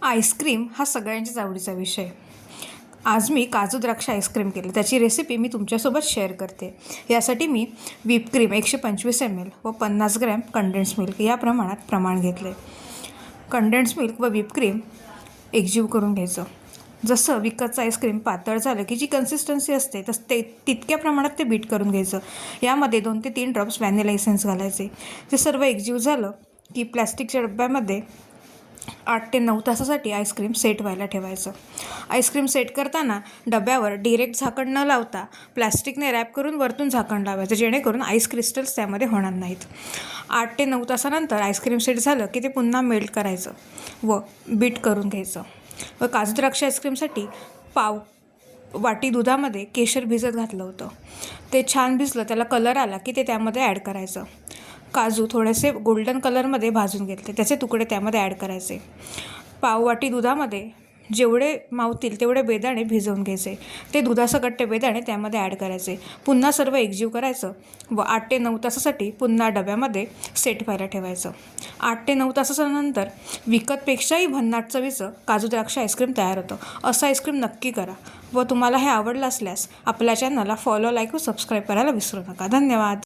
Ice cream हा सगळ्यांच्याच आवडीचा विषय. आज मी काजू द्राक्ष आईस्क्रीम केलं. त्याची रेसिपी मी तुमच्यासोबत शेअर करते. यासाठी मी व्हिप क्रीम 125 ml व 50 ग्रॅम कंडेन्स मिल्क या प्रमाण घेतले. कंडेन्स मिल्क व व्हिप क्रीम एकजीव करून घ्यायचं. जसं विकतचं आईस्क्रीम पातळ झालं की जी कन्सिस्टन्सी असते तसं तितक्या प्रमाणात ते बीट करून घ्यायचं. यामध्ये 2 ते 3 ड्रॉप्स व्हॅनिला एसेन्स घालायचे. ते सर्व एकजीव झालं की प्लॅस्टिकच्या डब्यामध्ये 8 ते 9 तासासाठी आईस्क्रीम सेट व्हायला ठेवायचं. आईस्क्रीम सेट करताना डब्यावर डिरेक्ट झाकण न लावता प्लॅस्टिकने रॅप करून वरतून झाकण लावायचं, जेणेकरून आईस क्रिस्टल्स त्यामध्ये होणार नाहीत. 8 ते 9 तासानंतर आईस्क्रीम सेट झालं की ते पुन्हा मेल्ट करायचं व बीट करून घ्यायचं. व काजू द्राक्ष आईस्क्रीमसाठी पाव वाटी दुधामध्ये केशर भिजत घातलं होतं. ते छान भिजलं, त्याला कलर आला की ते त्यामध्ये ॲड करायचं. काजू थोडेसे गोल्डन कलरमध्ये भाजून घेतले, त्याचे तुकडे त्यामध्ये ॲड करायचे. पाववाटी दुधामध्ये जेवढे मावतील तेवढे बेदाणे भिजवून घ्यायचे. ते दुधासकट ते बेदाणे त्यामध्ये ॲड करायचे. पुन्हा सर्व एकजीव करायचं व 8 ते 9 तासासाठी पुन्हा डब्यामध्ये सेट व्हायला ठेवायचं. 8 ते 9 तासानंतर विकतपेक्षाही भन्नाट चवीचं काजू द्राक्ष आईस्क्रीम तयार होतं. असं आईस्क्रीम नक्की करा व तुम्हाला हे आवडलं असल्यास आपल्या चॅनलला फॉलो, लाईक व सबस्क्राईब करायला विसरू नका. धन्यवाद.